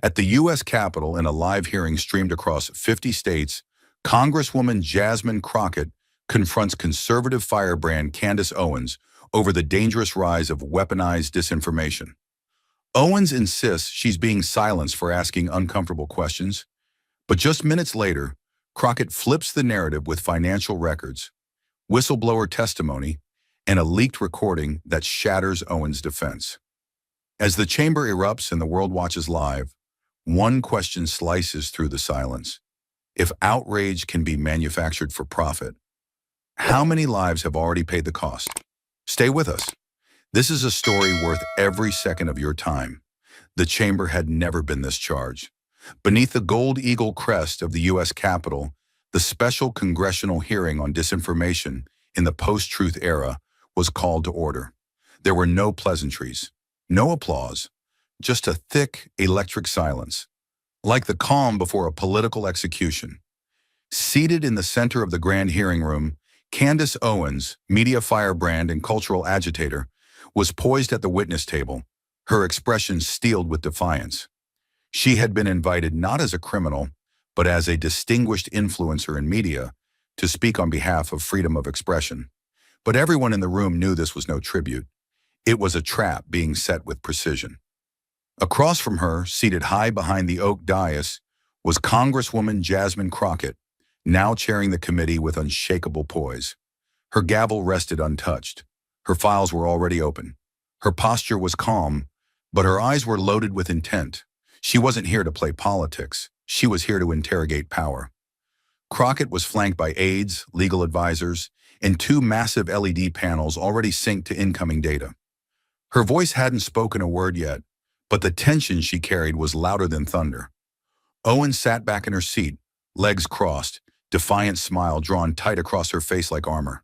At the U.S. Capitol, in a live hearing streamed across 50 states, Congresswoman Jasmine Crockett confronts conservative firebrand Candace Owens over the dangerous rise of weaponized disinformation. Owens insists she's being silenced for asking uncomfortable questions, but just minutes later, Crockett flips the narrative with financial records, whistleblower testimony, and a leaked recording that shatters Owens' defense. As the chamber erupts and the world watches live, one question slices through the silence. If outrage can be manufactured for profit, how many lives have already paid the cost? Stay with us. This is a story worth every second of your time. The chamber had never been this charged. Beneath the gold eagle crest of the U.S. Capitol, the special congressional hearing on disinformation in the post-truth era was called to order. There were no pleasantries, no applause, just a thick, electric silence, like the calm before a political execution. Seated in the center of the grand hearing room, Candace Owens, media firebrand and cultural agitator, was poised at the witness table, her expression steeled with defiance. She had been invited not as a criminal, but as a distinguished influencer in media to speak on behalf of freedom of expression. But everyone in the room knew this was no tribute. It was a trap being set with precision. Across from her, seated high behind the oak dais, was Congresswoman Jasmine Crockett, now chairing the committee with unshakable poise. Her gavel rested untouched. Her files were already open. Her posture was calm, but her eyes were loaded with intent. She wasn't here to play politics. She was here to interrogate power. Crockett was flanked by aides, legal advisors, and two massive LED panels already synced to incoming data. Her voice hadn't spoken a word yet, but the tension she carried was louder than thunder. Owens sat back in her seat, legs crossed, defiant smile drawn tight across her face like armor.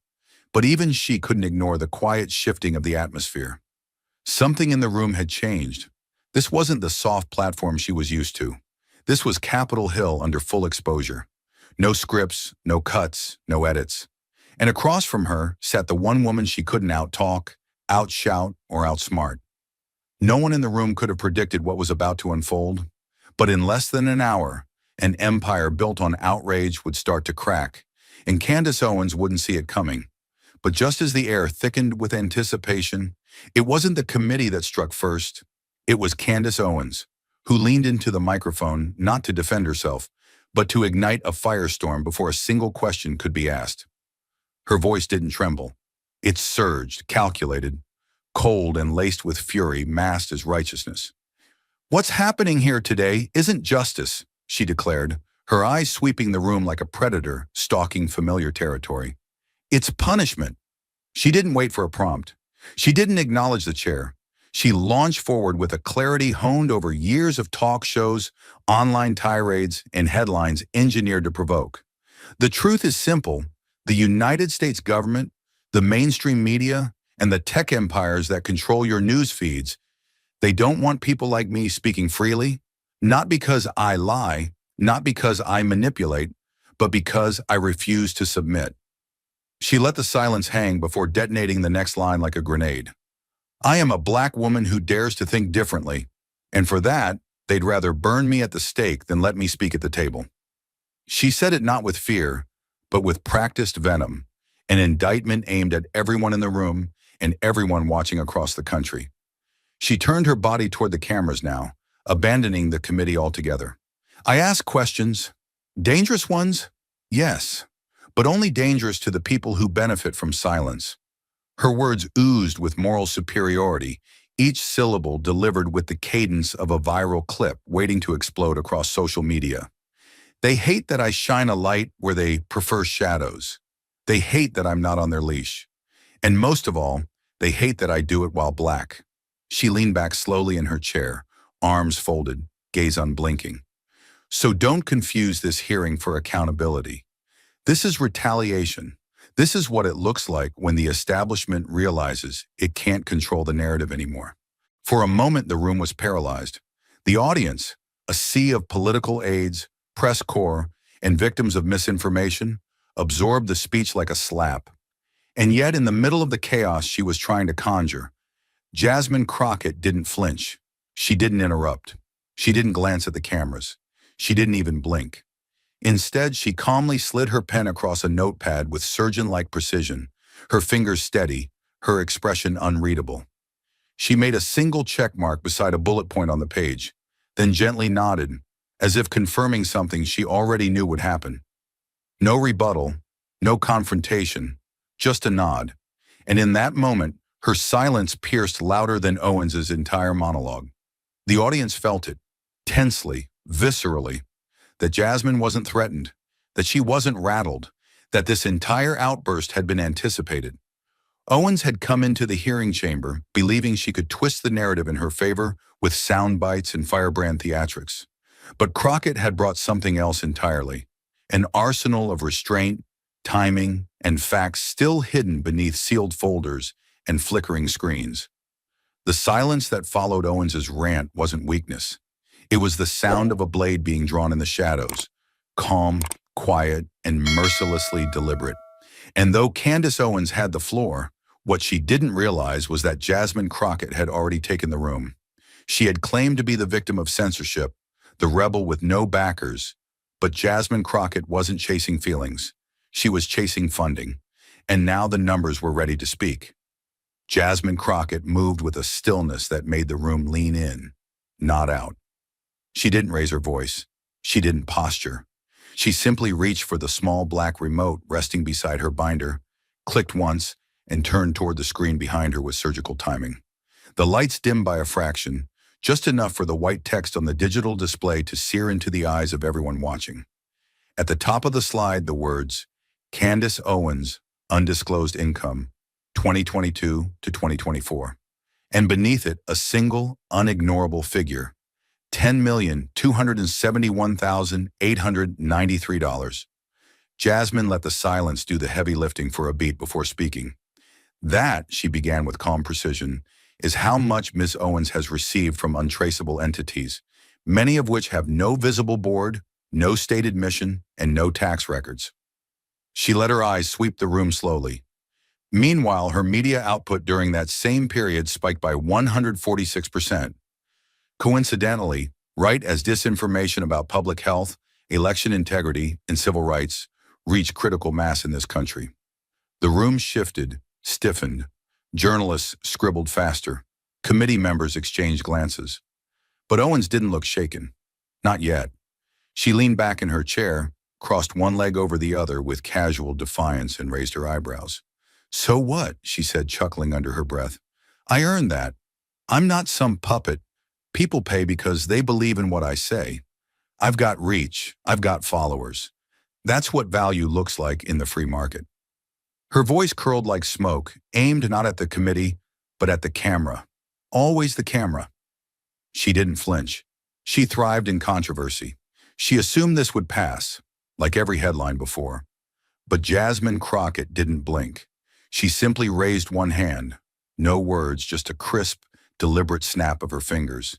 But even she couldn't ignore the quiet shifting of the atmosphere. Something in the room had changed. This wasn't the soft platform she was used to. This was Capitol Hill under full exposure. No scripts, no cuts, no edits. And across from her sat the one woman she couldn't out-talk, out-shout, or outsmart. No one in the room could have predicted what was about to unfold, but in less than an hour, an empire built on outrage would start to crack, and Candace Owens wouldn't see it coming. But just as the air thickened with anticipation, it wasn't the committee that struck first. It was Candace Owens, who leaned into the microphone not to defend herself, but to ignite a firestorm before a single question could be asked. Her voice didn't tremble. It surged, calculated, cold and laced with fury masked as righteousness. "What's happening here today isn't justice," she declared, her eyes sweeping the room like a predator stalking familiar territory. "It's punishment." She didn't wait for a prompt. She didn't acknowledge the chair. She launched forward with a clarity honed over years of talk shows, online tirades, and headlines engineered to provoke. The truth is simple. The United States government, the mainstream media, and the tech empires that control your news feeds, they don't want people like me speaking freely, not because I lie, not because I manipulate, but because I refuse to submit. She let the silence hang before detonating the next line like a grenade. "I am a black woman who dares to think differently, and for that, they'd rather burn me at the stake than let me speak at the table." She said it not with fear, but with practiced venom, an indictment aimed at everyone in the room and everyone watching across the country. She turned her body toward the cameras now, abandoning the committee altogether. "I ask questions. Dangerous ones? Yes, but only dangerous to the people who benefit from silence." Her words oozed with moral superiority, each syllable delivered with the cadence of a viral clip waiting to explode across social media. "They hate that I shine a light where they prefer shadows. They hate that I'm not on their leash. And most of all, they hate that I do it while black." She leaned back slowly in her chair, arms folded, gaze unblinking. "So don't confuse this hearing for accountability. This is retaliation. This is what it looks like when the establishment realizes it can't control the narrative anymore." For a moment, the room was paralyzed. The audience, a sea of political aides, press corps, and victims of misinformation, absorbed the speech like a slap. And yet, in the middle of the chaos she was trying to conjure, Jasmine Crockett didn't flinch. She didn't interrupt. She didn't glance at the cameras. She didn't even blink. Instead, she calmly slid her pen across a notepad with surgeon-like precision, her fingers steady, her expression unreadable. She made a single check mark beside a bullet point on the page, then gently nodded, as if confirming something she already knew would happen. No rebuttal, no confrontation, just a nod. And in that moment, her silence pierced louder than Owens's entire monologue. The audience felt it, tensely, viscerally, that Jasmine wasn't threatened, that she wasn't rattled, that this entire outburst had been anticipated. Owens had come into the hearing chamber believing she could twist the narrative in her favor with sound bites and firebrand theatrics. But Crockett had brought something else entirely, an arsenal of restraint, timing, and facts still hidden beneath sealed folders and flickering screens. The silence that followed Owens's rant wasn't weakness. It was the sound of a blade being drawn in the shadows, calm, quiet, and mercilessly deliberate. And though Candace Owens had the floor, what she didn't realize was that Jasmine Crockett had already taken the room. She had claimed to be the victim of censorship, the rebel with no backers, but Jasmine Crockett wasn't chasing feelings. She was chasing funding, and now the numbers were ready to speak. Jasmine Crockett moved with a stillness that made the room lean in, not out. She didn't raise her voice. She didn't posture. She simply reached for the small black remote resting beside her binder, clicked once, and turned toward the screen behind her with surgical timing. The lights dimmed by a fraction, just enough for the white text on the digital display to sear into the eyes of everyone watching. At the top of the slide, the words, Candace Owens, Undisclosed Income, 2022 to 2024. And beneath it, a single, unignorable figure, $10,271,893. Jasmine let the silence do the heavy lifting for a beat before speaking. That, she began with calm precision, is how much Ms. Owens has received from untraceable entities, many of which have no visible board, no stated mission, and no tax records. She let her eyes sweep the room slowly. Meanwhile, her media output during that same period spiked by 146%. Coincidentally, right as disinformation about public health, election integrity, and civil rights reached critical mass in this country. The room shifted, stiffened. Journalists scribbled faster. Committee members exchanged glances. But Owens didn't look shaken. Not yet. She leaned back in her chair, crossed one leg over the other with casual defiance and raised her eyebrows. "So what?" she said, chuckling under her breath. "I earned that. I'm not some puppet. People pay because they believe in what I say. I've got reach. I've got followers. That's what value looks like in the free market." Her voice curled like smoke, aimed not at the committee, but at the camera. Always the camera. She didn't flinch. She thrived in controversy. She assumed this would pass, like every headline before. But Jasmine Crockett didn't blink. She simply raised one hand. No words, just a crisp, deliberate snap of her fingers.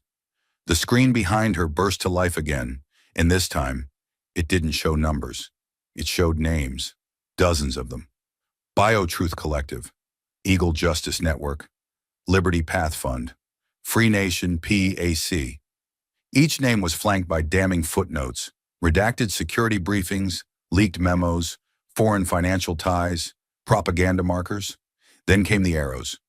The screen behind her burst to life again, and this time, it didn't show numbers. It showed names, dozens of them. BioTruth Collective, Eagle Justice Network, Liberty Path Fund, Free Nation PAC. Each name was flanked by damning footnotes, redacted security briefings, leaked memos, foreign financial ties, propaganda markers. Then came the arrows,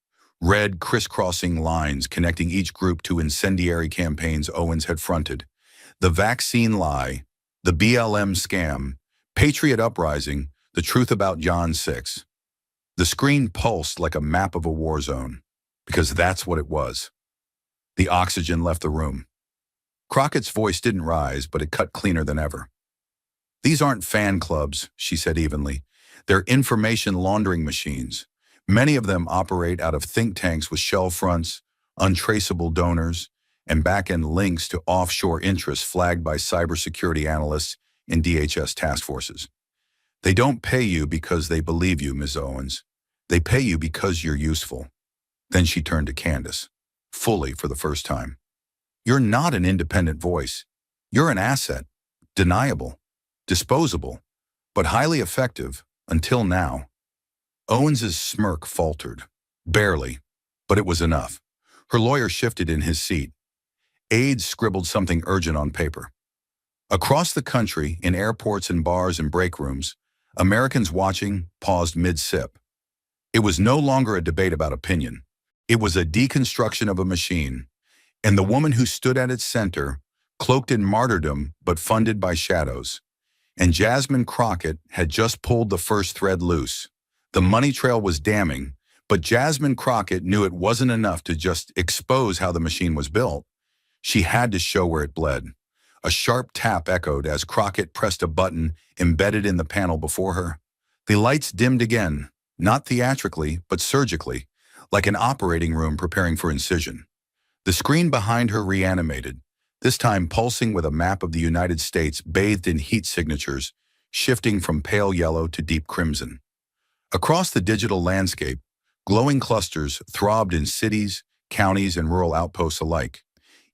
red crisscrossing lines connecting each group to incendiary campaigns Owens had fronted. The vaccine lie, the BLM scam, Patriot Uprising, the truth about John 6. The screen pulsed like a map of a war zone, because that's what it was. The oxygen left the room. Crockett's voice didn't rise, but it cut cleaner than ever. "These aren't fan clubs," she said evenly. "They're information laundering machines. Many of them operate out of think tanks with shell fronts, untraceable donors, and back-end links to offshore interests flagged by cybersecurity analysts and DHS task forces. They don't pay you because they believe you, Ms. Owens. They pay you because you're useful." Then she turned to Candace, fully for the first time. "You're not an independent voice. You're an asset, deniable, disposable, but highly effective until now." Owens's smirk faltered. Barely, but it was enough. Her lawyer shifted in his seat. Aides scribbled something urgent on paper. Across the country, in airports and bars and break rooms, Americans watching paused mid-sip. It was no longer a debate about opinion. It was a deconstruction of a machine, and the woman who stood at its center, cloaked in martyrdom but funded by shadows. And Jasmine Crockett had just pulled the first thread loose. The money trail was damning, but Jasmine Crockett knew it wasn't enough to just expose how the machine was built. She had to show where it bled. A sharp tap echoed as Crockett pressed a button embedded in the panel before her. The lights dimmed again, not theatrically, but surgically, like an operating room preparing for incision. The screen behind her reanimated, this time pulsing with a map of the United States bathed in heat signatures, shifting from pale yellow to deep crimson. Across the digital landscape, glowing clusters throbbed in cities, counties, and rural outposts alike,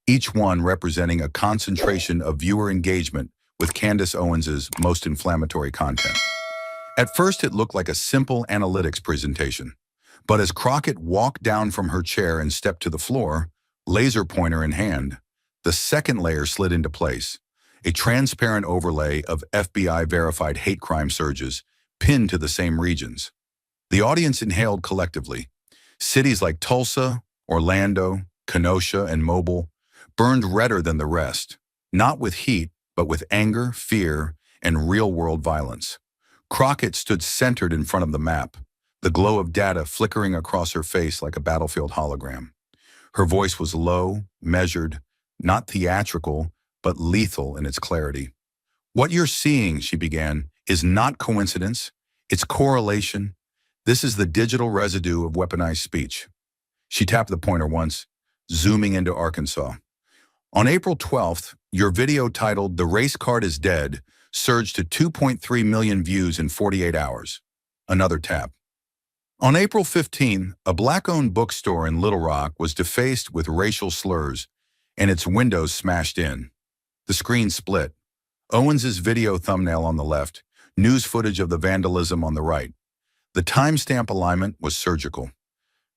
each one representing a concentration of viewer engagement with Candace Owens's most inflammatory content. At first, it looked like a simple analytics presentation, but as Crockett walked down from her chair and stepped to the floor, laser pointer in hand, the second layer slid into place, a transparent overlay of FBI-verified hate crime surges pinned to the same regions. The audience inhaled collectively. Cities like Tulsa, Orlando, Kenosha, and Mobile burned redder than the rest, not with heat, but with anger, fear, and real-world violence. Crockett stood centered in front of the map, the glow of data flickering across her face like a battlefield hologram. Her voice was low, measured, not theatrical, but lethal in its clarity. "What you're seeing," she began, "is not coincidence. It's correlation. This is the digital residue of weaponized speech." She tapped the pointer once, zooming into Arkansas. On April 12th, your video titled "The Race Card is Dead" surged to 2.3 million views in 48 hours. Another tap. On April 15th, a Black-owned bookstore in Little Rock was defaced with racial slurs and its windows smashed in. The screen split. Owens's video thumbnail on the left, news footage of the vandalism on the right. The timestamp alignment was surgical.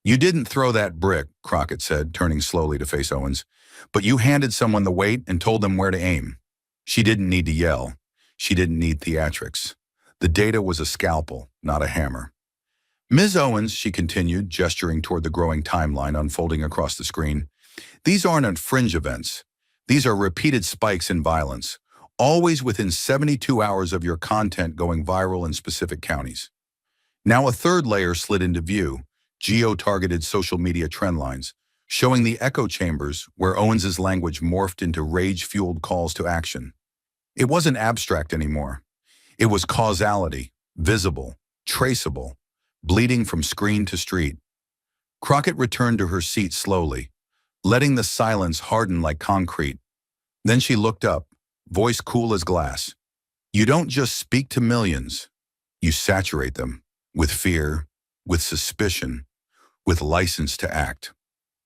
"You didn't throw that brick," Crockett said, turning slowly to face Owens, "but you handed someone the weight and told them where to aim." She didn't need to yell. She didn't need theatrics. The data was a scalpel, not a hammer. "Ms. Owens," she continued, gesturing toward the growing timeline unfolding across the screen, "these aren't fringe events. These are repeated spikes in violence, always within 72 hours of your content going viral in specific counties." Now a third layer slid into view, geo-targeted social media trend lines, showing the echo chambers where Owens's language morphed into rage-fueled calls to action. It wasn't abstract anymore. It was causality, visible, traceable, bleeding from screen to street. Crockett returned to her seat slowly, letting the silence harden like concrete. Then she looked up, voice cool as glass. "You don't just speak to millions. You saturate them with fear, with suspicion, with license to act."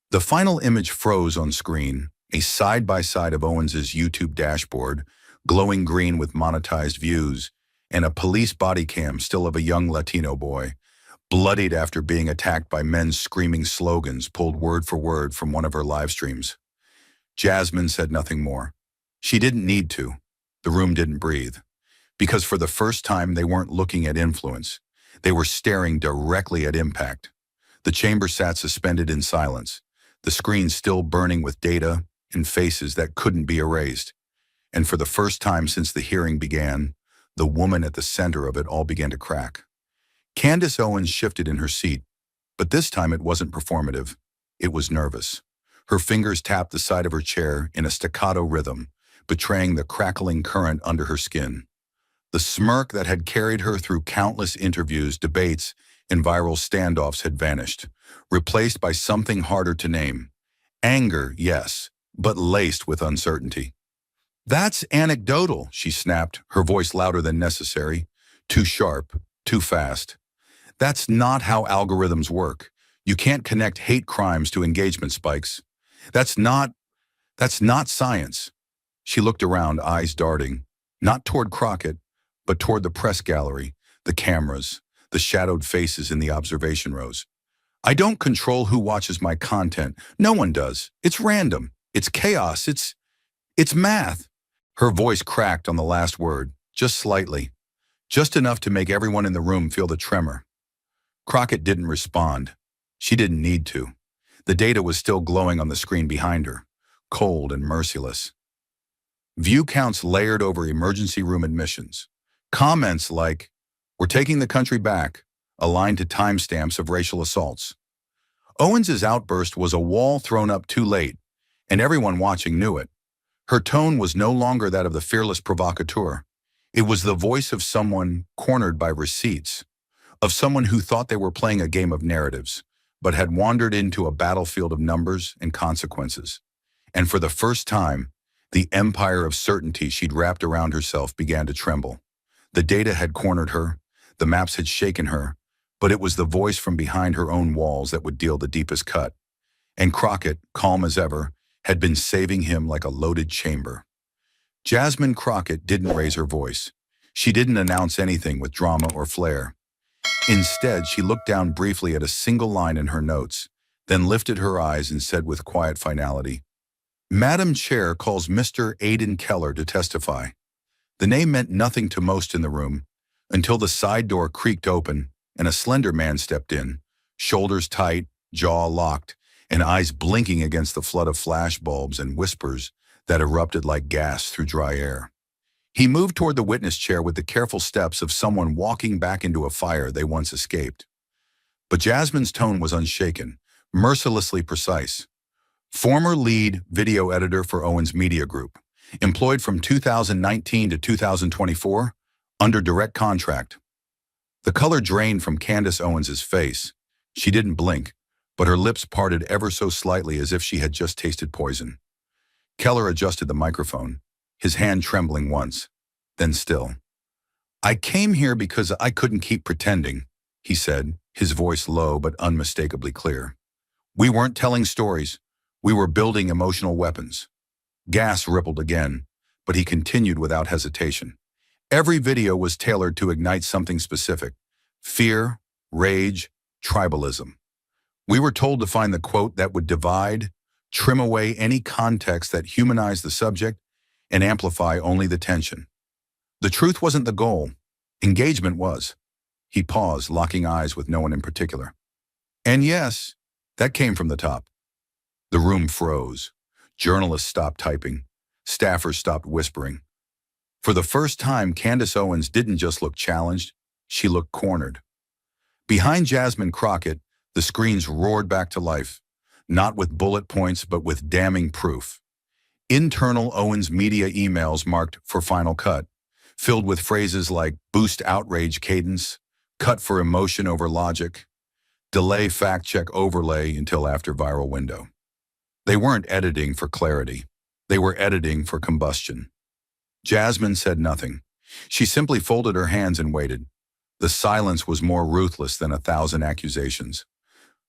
The final image froze on screen, a side-by-side of Owens's YouTube dashboard, glowing green with monetized views, and a police body cam still of a young Latino boy, bloodied after being attacked by men screaming slogans pulled word for word from one of her live streams. Jasmine said nothing more. She didn't need to. The room didn't breathe. Because for the first time, they weren't looking at influence. They were staring directly at impact. The chamber sat suspended in silence, the screen still burning with data and faces that couldn't be erased. And for the first time since the hearing began, the woman at the center of it all began to crack. Candace Owens shifted in her seat, but this time it wasn't performative. It was nervous. Her fingers tapped the side of her chair in a staccato rhythm, betraying the crackling current under her skin. The smirk that had carried her through countless interviews, debates, and viral standoffs had vanished, replaced by something harder to name. Anger, yes, but laced with uncertainty. "That's anecdotal," she snapped, her voice louder than necessary, too sharp, too fast. "That's not how algorithms work. You can't connect hate crimes to engagement spikes. That's not science." She looked around, eyes darting, not toward Crockett, but toward the press gallery, the cameras, the shadowed faces in the observation rows. "I don't control who watches my content. No one does. It's random. It's chaos. It's math. Her voice cracked on the last word, just slightly, just enough to make everyone in the room feel the tremor. Crockett didn't respond. She didn't need to. The data was still glowing on the screen behind her, cold and merciless. View counts layered over emergency room admissions. Comments like, "We're taking the country back," aligned to timestamps of racial assaults. Owens's outburst was a wall thrown up too late, and everyone watching knew it. Her tone was no longer that of the fearless provocateur. It was the voice of someone cornered by receipts, of someone who thought they were playing a game of narratives, but had wandered into a battlefield of numbers and consequences. And for the first time, the empire of certainty she'd wrapped around herself began to tremble. The data had cornered her, the maps had shaken her, but it was the voice from behind her own walls that would deal the deepest cut. And Crockett, calm as ever, had been saving him like a loaded chamber. Jasmine Crockett didn't raise her voice. She didn't announce anything with drama or flair. Instead, she looked down briefly at a single line in her notes, then lifted her eyes and said with quiet finality, "Madam Chair calls Mr. Aidan Keller to testify." The name meant nothing to most in the room, until the side door creaked open and a slender man stepped in, shoulders tight, jaw locked, and eyes blinking against the flood of flashbulbs and whispers that erupted like gas through dry air. He moved toward the witness chair with the careful steps of someone walking back into a fire they once escaped. But Jasmine's tone was unshaken, mercilessly precise. Former lead video editor for Owens Media Group, employed from 2019 to 2024, under direct contract. The color drained from Candace Owens's face. She didn't blink, but her lips parted ever so slightly as if she had just tasted poison. Keller adjusted the microphone, his hand trembling once, then still. "I came here because I couldn't keep pretending," he said, his voice low but unmistakably clear. "We weren't telling stories. We were building emotional weapons." Gas rippled again, but he continued without hesitation. Every video was tailored to ignite something specific: fear, rage, tribalism. We were told to find the quote that would divide, trim away any context that humanized the subject, and amplify only the tension. The truth wasn't the goal. Engagement was. He paused, locking eyes with no one in particular. And yes, that came from the top. The room froze. Journalists stopped typing. Staffers stopped whispering. For the first time, Candace Owens didn't just look challenged, she looked cornered. Behind Jasmine Crockett, the screens roared back to life, not with bullet points but with damning proof. Internal Owens Media emails marked for final cut, filled with phrases like "boost outrage cadence," "cut for emotion over logic," "delay fact-check overlay until after viral window." They weren't editing for clarity. They were editing for combustion. Jasmine said nothing. She simply folded her hands and waited. The silence was more ruthless than 1,000 accusations.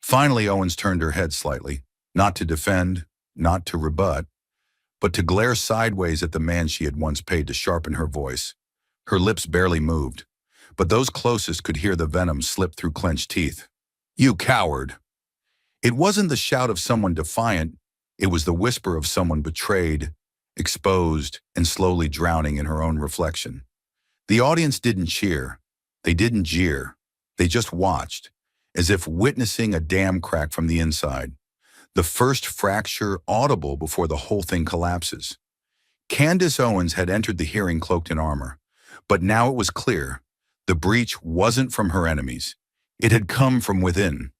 Finally, Owens turned her head slightly, not to defend, not to rebut, but to glare sideways at the man she had once paid to sharpen her voice. Her lips barely moved, but those closest could hear the venom slip through clenched teeth. "You coward!" It wasn't the shout of someone defiant, it was the whisper of someone betrayed, exposed, and slowly drowning in her own reflection. The audience didn't cheer. They didn't jeer. They just watched, as if witnessing a dam crack from the inside. The first fracture audible before the whole thing collapses. Candace Owens had entered the hearing cloaked in armor, but now it was clear. The breach wasn't from her enemies. It had come from within.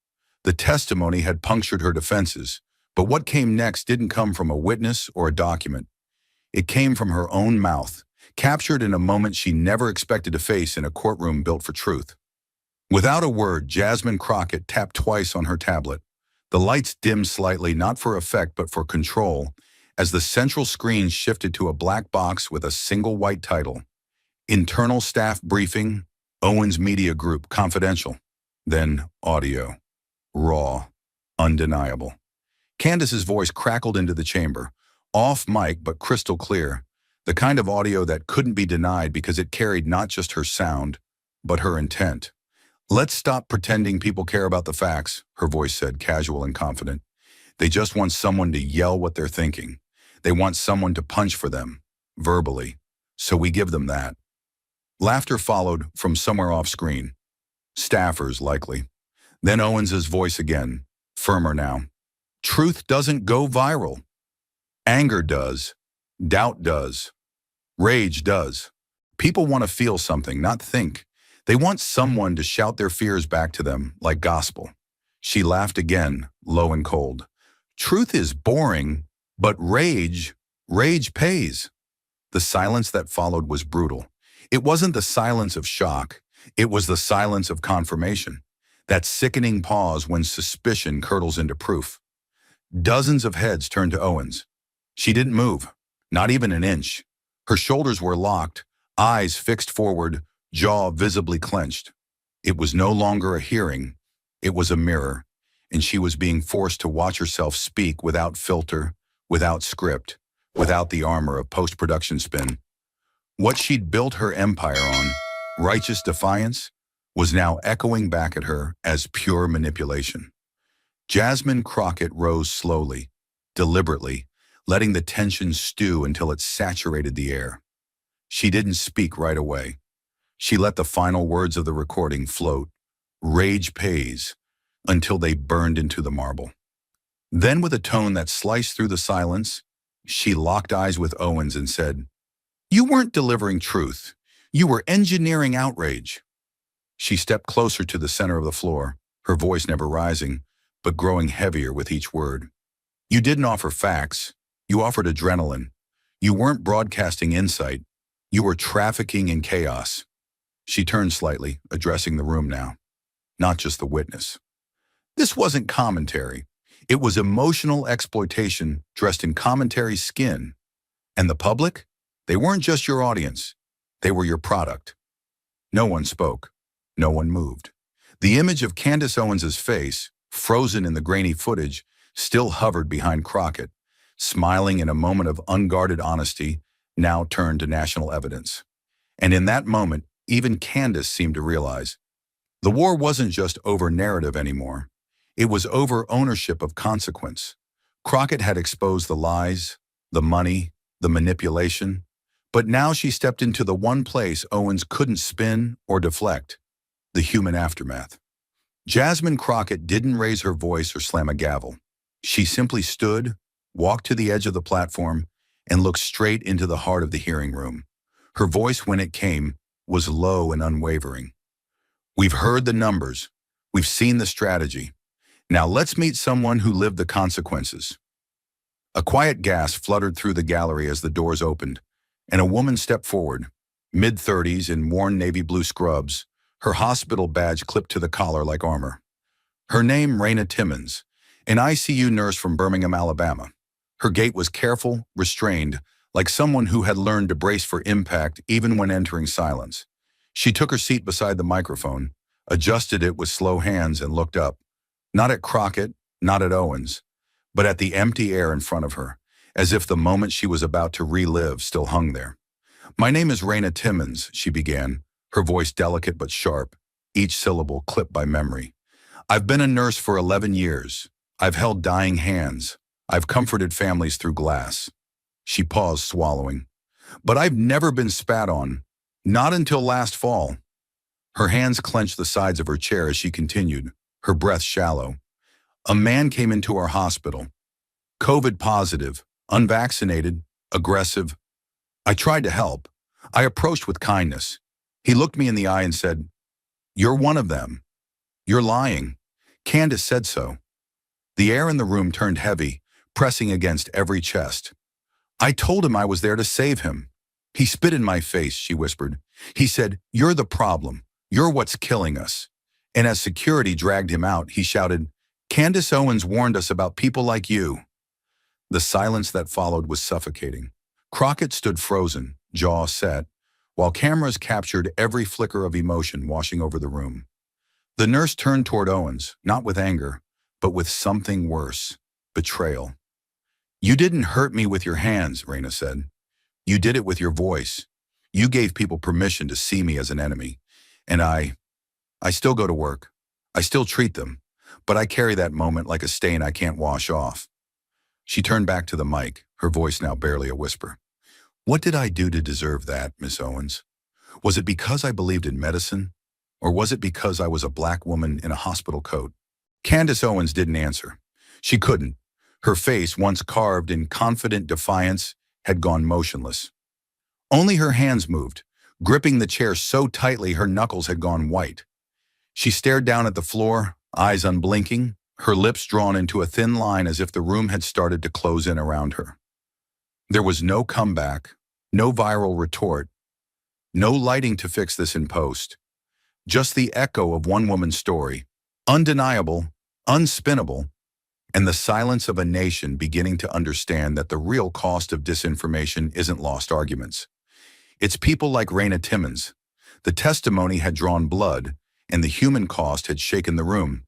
The testimony had punctured her defenses, but what came next didn't come from a witness or a document. It came from her own mouth, captured in a moment she never expected to face in a courtroom built for truth. Without a word, Jasmine Crockett tapped twice on her tablet. The lights dimmed slightly, not for effect but for control, as the central screen shifted to a black box with a single white title: Internal Staff Briefing, Owens Media Group, Confidential. Then audio. Raw. Undeniable. Candace's voice crackled into the chamber, off mic but crystal clear, the kind of audio that couldn't be denied because it carried not just her sound, but her intent. "Let's stop pretending people care about the facts," her voice said, casual and confident. They just want someone to yell what they're thinking. They want someone to punch for them, verbally. So we give them that. Laughter followed from somewhere off screen. Staffers, likely. Then Owens's voice again, firmer now. Truth doesn't go viral. Anger does. Doubt does. Rage does. People want to feel something, not think. They want someone to shout their fears back to them like gospel. She laughed again, low and cold. Truth is boring, but rage pays. The silence that followed was brutal. It wasn't the silence of shock. It was the silence of confirmation. That sickening pause when suspicion curdles into proof. Dozens of heads turned to Owens. She didn't move, not even an inch. Her shoulders were locked, eyes fixed forward, jaw visibly clenched. It was no longer a hearing. It was a mirror, and she was being forced to watch herself speak without filter, without script, without the armor of post-production spin. What she'd built her empire on, righteous defiance, was now echoing back at her as pure manipulation. Jasmine Crockett rose slowly, deliberately, letting the tension stew until it saturated the air. She didn't speak right away. She let the final words of the recording float, rage pays, until they burned into the marble. Then with a tone that sliced through the silence, she locked eyes with Owens and said, You weren't delivering truth. You were engineering outrage. She stepped closer to the center of the floor, her voice never rising, but growing heavier with each word. You didn't offer facts. You offered adrenaline. You weren't broadcasting insight. You were trafficking in chaos. She turned slightly, addressing the room now, not just the witness. This wasn't commentary. It was emotional exploitation dressed in commentary skin. And the public? They weren't just your audience. They were your product. No one spoke. No one moved. The image of Candace Owens's face, frozen in the grainy footage, still hovered behind Crockett, smiling in a moment of unguarded honesty, now turned to national evidence. And in that moment, even Candace seemed to realize the war wasn't just over narrative anymore. It was over ownership of consequence. Crockett had exposed the lies, the money, the manipulation, but now she stepped into the one place Owens couldn't spin or deflect, the human aftermath. Jasmine Crockett didn't raise her voice or slam a gavel. She simply stood, walked to the edge of the platform, and looked straight into the heart of the hearing room. Her voice, when it came, was low and unwavering. We've heard the numbers. We've seen the strategy. Now let's meet someone who lived the consequences. A quiet gasp fluttered through the gallery as the doors opened, and a woman stepped forward, mid-30s in worn navy blue scrubs, her hospital badge clipped to the collar like armor. Her name, Raina Timmons, an ICU nurse from Birmingham, Alabama. Her gait was careful, restrained, like someone who had learned to brace for impact even when entering silence. She took her seat beside the microphone, adjusted it with slow hands, and looked up, not at Crockett, not at Owens, but at the empty air in front of her, as if the moment she was about to relive still hung there. My name is Raina Timmons, she began, her voice delicate but sharp, each syllable clipped by memory. I've been a nurse for 11 years. I've held dying hands. I've comforted families through glass. She paused, swallowing. But I've never been spat on, not until last fall. Her hands clenched the sides of her chair as she continued, her breath shallow. A man came into our hospital. COVID positive, unvaccinated, aggressive. I tried to help. I approached with kindness. He looked me in the eye and said, You're one of them. You're lying. Candace said so. The air in the room turned heavy, pressing against every chest. I told him I was there to save him. He spit in my face, she whispered. He said, You're the problem. You're what's killing us. And as security dragged him out, he shouted, Candace Owens warned us about people like you. The silence that followed was suffocating. Crockett stood frozen, jaw set, while cameras captured every flicker of emotion washing over the room. The nurse turned toward Owens, not with anger, but with something worse, betrayal. You didn't hurt me with your hands, Raina said. You did it with your voice. You gave people permission to see me as an enemy. And I still go to work. I still treat them. but I carry that moment like a stain I can't wash off. She turned back to the mic, her voice now barely a whisper. What did I do to deserve that, Miss Owens? Was it because I believed in medicine? Or was it because I was a black woman in a hospital coat? Candace Owens didn't answer. She couldn't. Her face, once carved in confident defiance, had gone motionless. Only her hands moved, gripping the chair so tightly her knuckles had gone white. She stared down at the floor, eyes unblinking, her lips drawn into a thin line as if the room had started to close in around her. There was no comeback, no viral retort, no lighting to fix this in post. Just the echo of one woman's story, undeniable, unspinnable, and the silence of a nation beginning to understand that the real cost of disinformation isn't lost arguments. It's people like Raina Timmons. The testimony had drawn blood, and the human cost had shaken the room.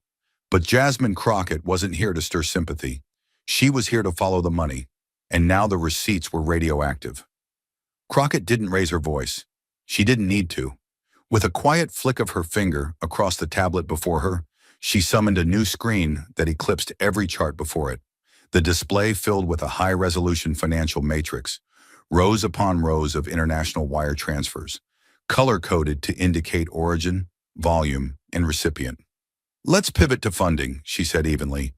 But Jasmine Crockett wasn't here to stir sympathy. She was here to follow the money, and now the receipts were radioactive. Crockett didn't raise her voice. She didn't need to. With a quiet flick of her finger across the tablet before her, she summoned a new screen that eclipsed every chart before it. The display filled with a high-resolution financial matrix, rows upon rows of international wire transfers, color-coded to indicate origin, volume, and recipient. Let's pivot to funding, she said evenly,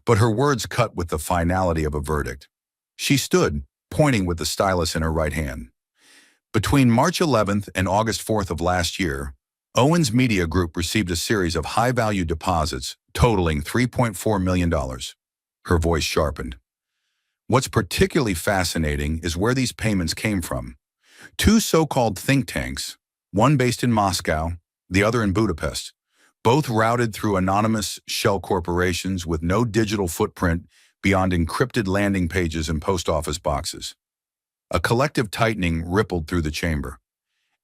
but her words cut with the finality of a verdict. She stood, pointing with the stylus in her right hand. Between March 11th and August 4th of last year, Owens Media Group received a series of high-value deposits totaling $3.4 million. Her voice sharpened. What's particularly fascinating is where these payments came from. Two so-called think tanks, one based in Moscow, the other in Budapest, both routed through anonymous shell corporations with no digital footprint beyond encrypted landing pages and post office boxes. A collective tightening rippled through the chamber.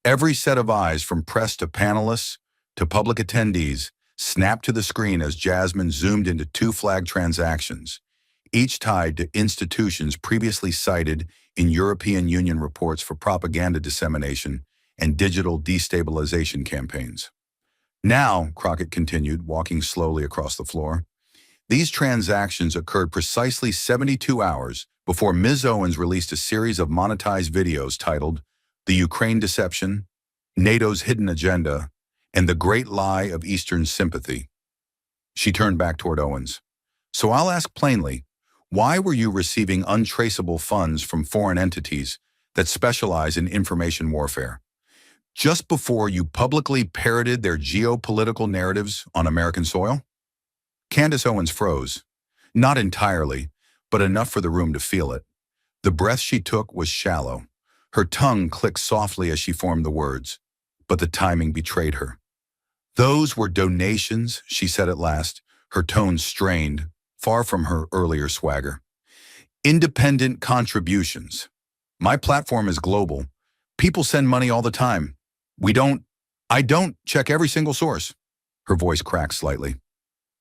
Every set of eyes, from press to panelists to public attendees, snapped to the screen as Jasmine zoomed into two flagged transactions, each tied to institutions previously cited in European Union reports for propaganda dissemination and digital destabilization campaigns. Now, Crockett continued, walking slowly across the floor, these transactions occurred precisely 72 hours before Ms. Owens released a series of monetized videos titled The Ukraine Deception, NATO's Hidden Agenda, and the Great Lie of Eastern Sympathy. She turned back toward Owens. So I'll ask plainly, why were you receiving untraceable funds from foreign entities that specialize in information warfare, just before you publicly parroted their geopolitical narratives on American soil? Candace Owens froze. Not entirely, but enough for the room to feel it. The breath she took was shallow. Her tongue clicked softly as she formed the words, but the timing betrayed her. Those were donations, she said at last, her tone strained, far from her earlier swagger. Independent contributions. My platform is global. People send money all the time. I don't check every single source. Her voice cracked slightly.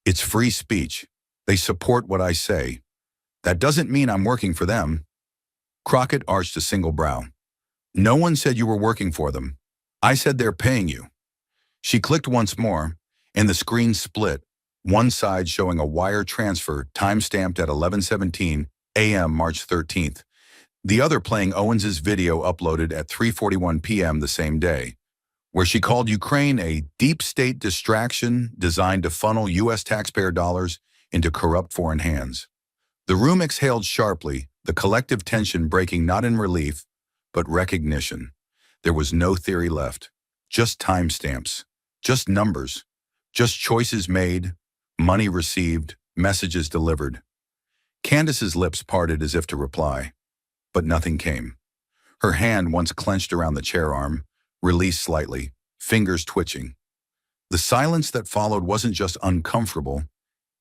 It's free speech. They support what I say. That doesn't mean I'm working for them. Crockett arched a single brow. No one said you were working for them. I said they're paying you. She clicked once more, and the screen split, one side showing a wire transfer time-stamped at 11:17 a.m. March 13th, the other playing Owens's video uploaded at 3:41 p.m. the same day, where she called Ukraine a deep state distraction designed to funnel U.S. taxpayer dollars into corrupt foreign hands. The room exhaled sharply, the collective tension breaking not in relief, but recognition. There was no theory left, just timestamps, just numbers, just choices made, money received, messages delivered. Candace's lips parted as if to reply, but nothing came. Her hand, once clenched around the chair arm, released slightly, fingers twitching. The silence that followed wasn't just uncomfortable,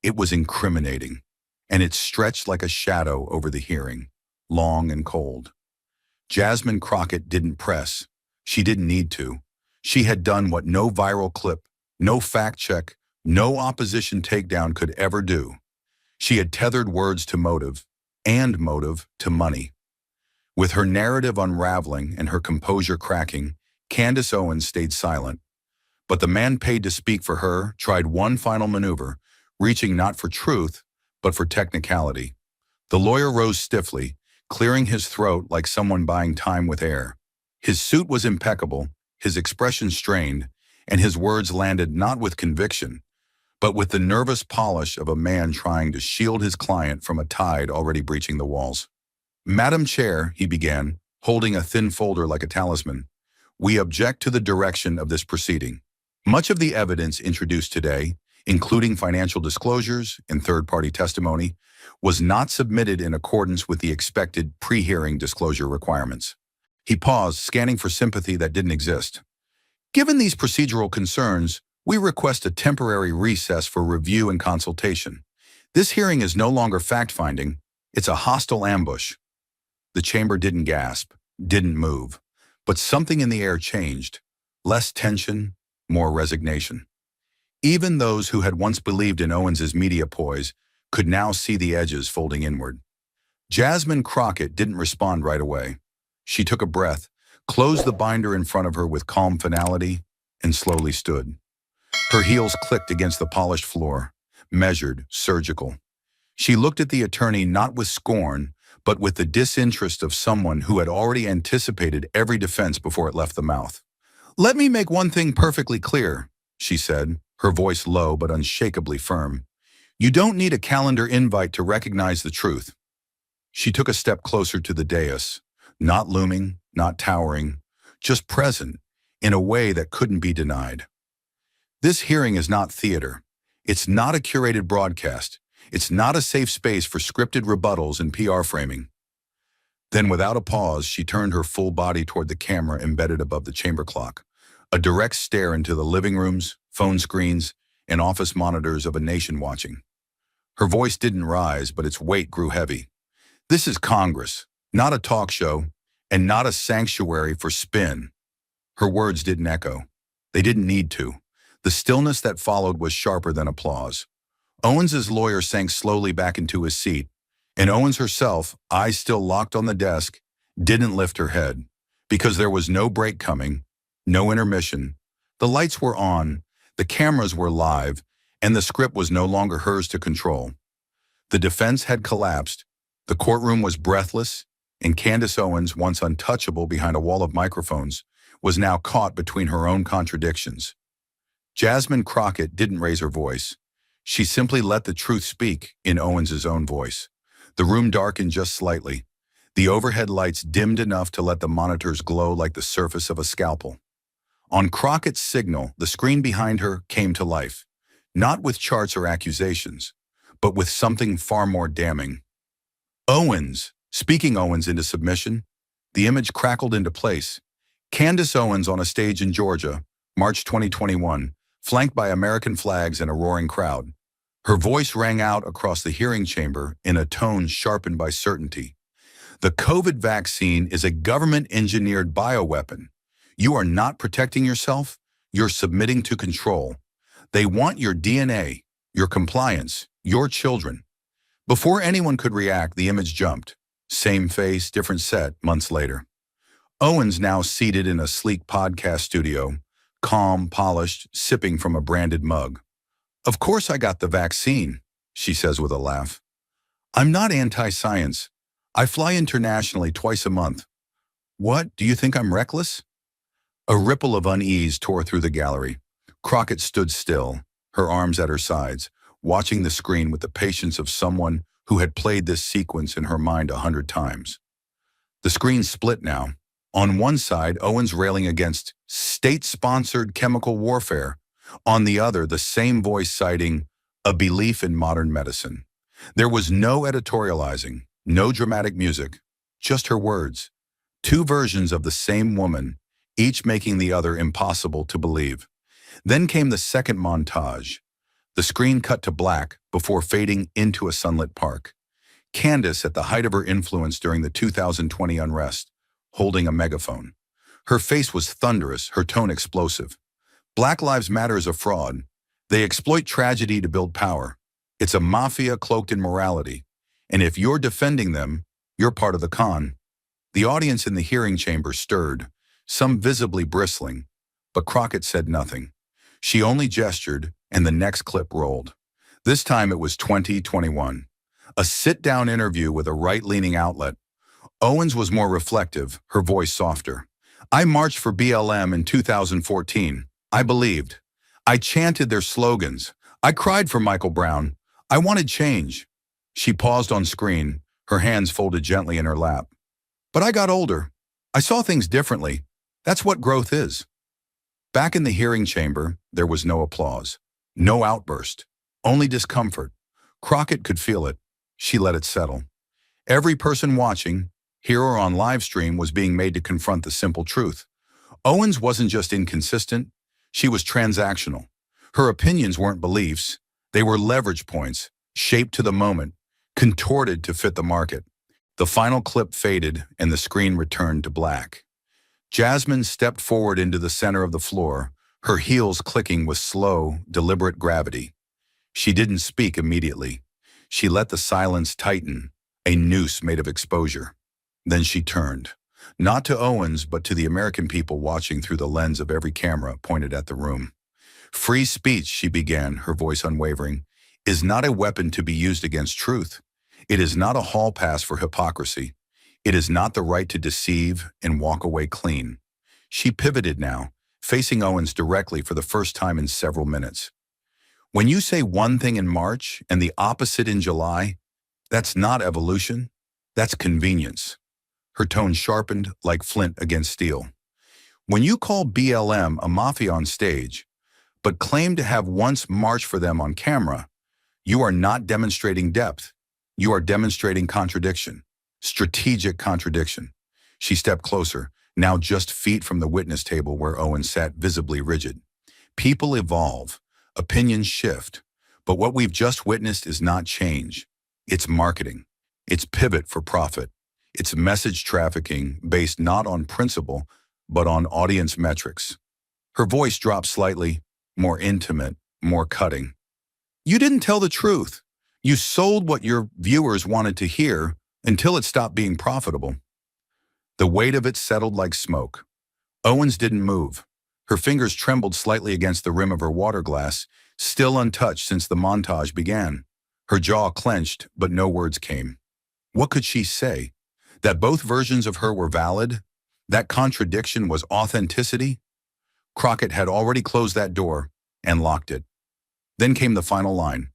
it was incriminating, and it stretched like a shadow over the hearing, long and cold. Jasmine Crockett didn't press. She didn't need to. She had done what no viral clip, no fact check, no opposition takedown could ever do. She had tethered words to motive, and motive to money. With her narrative unraveling and her composure cracking, Candace Owens stayed silent. But the man paid to speak for her tried one final maneuver, reaching not for truth, but for technicality. The lawyer rose stiffly, clearing his throat like someone buying time with air. His suit was impeccable, his expression strained, and his words landed not with conviction, but with the nervous polish of a man trying to shield his client from a tide already breaching the walls. "Madam Chair," he began, holding a thin folder like a talisman, "we object to the direction of this proceeding. Much of the evidence introduced today, including financial disclosures and third-party testimony, was not submitted in accordance with the expected pre-hearing disclosure requirements." He paused, scanning for sympathy that didn't exist. "Given these procedural concerns, we request a temporary recess for review and consultation. This hearing is no longer fact-finding, it's a hostile ambush." The chamber didn't gasp, didn't move, but something in the air changed. Less tension, more resignation. Even those who had once believed in Owens's media poise could now see the edges folding inward. Jasmine Crockett didn't respond right away. She took a breath, closed the binder in front of her with calm finality, and slowly stood. Her heels clicked against the polished floor, measured, surgical. She looked at the attorney not with scorn, but with the disinterest of someone who had already anticipated every defense before it left the mouth. "Let me make one thing perfectly clear," she said, her voice low but unshakably firm. "You don't need a calendar invite to recognize the truth." She took a step closer to the dais, not looming, not towering, just present, in a way that couldn't be denied. "This hearing is not theater. It's not a curated broadcast. It's not a safe space for scripted rebuttals and PR framing." Then, without a pause, she turned her full body toward the camera embedded above the chamber clock, a direct stare into the living rooms, phone screens, and office monitors of a nation watching. Her voice didn't rise, but its weight grew heavy. "This is Congress, not a talk show, and not a sanctuary for spin." Her words didn't echo. They didn't need to. The stillness that followed was sharper than applause. Owens's lawyer sank slowly back into his seat, and Owens herself, eyes still locked on the desk, didn't lift her head, because there was no break coming, no intermission. The lights were on, the cameras were live, and the script was no longer hers to control. The defense had collapsed, the courtroom was breathless, and Candace Owens, once untouchable behind a wall of microphones, was now caught between her own contradictions. Jasmine Crockett didn't raise her voice. She simply let the truth speak in Owens's own voice. The room darkened just slightly. The overhead lights dimmed enough to let the monitors glow like the surface of a scalpel. On Crockett's signal, the screen behind her came to life, not with charts or accusations, but with something far more damning. "Owens," speaking Owens into submission. The image crackled into place. Candace Owens on a stage in Georgia, March 2021, flanked by American flags and a roaring crowd. Her voice rang out across the hearing chamber in a tone sharpened by certainty. "The COVID vaccine is a government-engineered bioweapon. You are not protecting yourself, you're submitting to control. They want your DNA, your compliance, your children." Before anyone could react, the image jumped. Same face, different set, months later. Owens now seated in a sleek podcast studio, calm, polished, sipping from a branded mug. "Of course I got the vaccine," she says with a laugh. "I'm not anti-science. I fly internationally twice a month. What, do you think I'm reckless?" A ripple of unease tore through the gallery. Crockett stood still, her arms at her sides, watching the screen with the patience of someone who had played this sequence in her mind 100 times. The screen split now. On one side, Owens railing against state-sponsored chemical warfare. On the other, the same voice citing a belief in modern medicine. There was no editorializing, no dramatic music, just her words. Two versions of the same woman, each making the other impossible to believe. Then came the second montage. The screen cut to black before fading into a sunlit park. Candace at the height of her influence during the 2020 unrest, holding a megaphone. Her face was thunderous, her tone explosive. "Black Lives Matter is a fraud. They exploit tragedy to build power. It's a mafia cloaked in morality. And if you're defending them, you're part of the con." The audience in the hearing chamber stirred, some visibly bristling, but Crockett said nothing. She only gestured, and the next clip rolled. This time it was 2021. A sit-down interview with a right-leaning outlet. Owens was more reflective, her voice softer. I marched for BLM in 2014. I believed. I chanted their slogans. I cried for Michael Brown. I wanted change. She paused on screen, her hands folded gently in her lap. But I got older. I saw things differently. That's what growth is. Back in the hearing chamber, there was no applause. No outburst. Only discomfort. Crockett could feel it. She let it settle. Every person watching, here or on live stream, was being made to confront the simple truth. Owens wasn't just inconsistent, she was transactional. Her opinions weren't beliefs, they were leverage points, shaped to the moment, contorted to fit the market. The final clip faded and the screen returned to black. Jasmine stepped forward into the center of the floor, her heels clicking with slow, deliberate gravity. She didn't speak immediately. She let the silence tighten, a noose made of exposure. Then she turned, not to Owens, but to the American people watching through the lens of every camera pointed at the room. Free speech, she began, her voice unwavering, is not a weapon to be used against truth. It is not a hall pass for hypocrisy. It is not the right to deceive and walk away clean. She pivoted now, facing Owens directly for the first time in several minutes. When you say one thing in March and the opposite in July, that's not evolution, that's convenience. Her tone sharpened like flint against steel. When you call BLM a mafia on stage, but claim to have once marched for them on camera, you are not demonstrating depth. You are demonstrating contradiction, strategic contradiction. She stepped closer, now just feet from the witness table where Owens sat visibly rigid. People evolve, opinions shift, but what we've just witnessed is not change. It's marketing. It's pivot for profit. It's message trafficking based not on principle, but on audience metrics. Her voice dropped slightly, more intimate, more cutting. You didn't tell the truth. You sold what your viewers wanted to hear until it stopped being profitable. The weight of it settled like smoke. Owens didn't move. Her fingers trembled slightly against the rim of her water glass, still untouched since the montage began. Her jaw clenched, but no words came. What could she say? That both versions of her were valid? That contradiction was authenticity? Crockett had already closed that door and locked it. Then came the final line.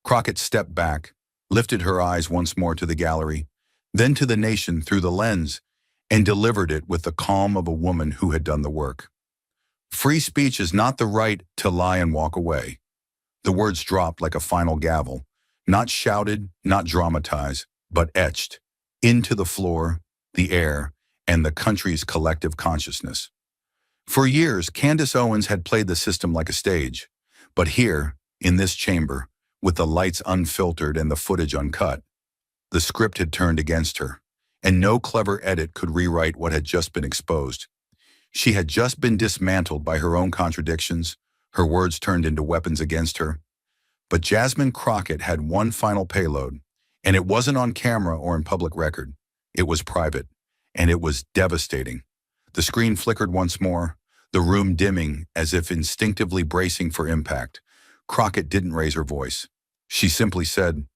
Crockett stepped back, lifted her eyes once more to the gallery, then to the nation through the lens, and delivered it with the calm of a woman who had done the work. Free speech is not the right to lie and walk away. The words dropped like a final gavel, not shouted, not dramatized, but etched into the floor, the air, and the country's collective consciousness. For years, Candace Owens had played the system like a stage, but here, in this chamber, with the lights unfiltered and the footage uncut, the script had turned against her, and no clever edit could rewrite what had just been exposed. She had just been dismantled by her own contradictions, her words turned into weapons against her. But Jasmine Crockett had one final payload, and it wasn't on camera or in public record. It was private, and it was devastating. The screen flickered once more, the room dimming as if instinctively bracing for impact. Crockett didn't raise her voice. She simply said,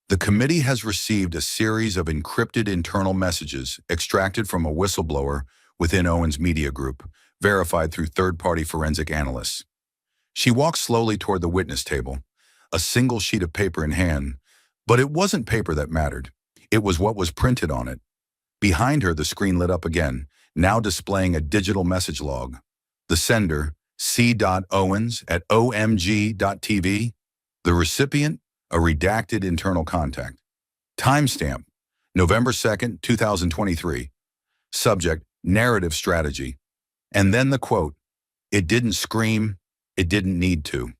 "The committee has received a series of encrypted internal messages extracted from a whistleblower within Owens Media Group, verified through third-party forensic analysts." She walked slowly toward the witness table, a single sheet of paper in hand, but it wasn't paper that mattered. It was what was printed on it. Behind her, the screen lit up again, now displaying a digital message log. The sender, c.owens@omg.tv. The recipient, a redacted internal contact. Timestamp, November 2nd, 2023. Subject, narrative strategy. And then the quote, "It didn't scream, it didn't need to.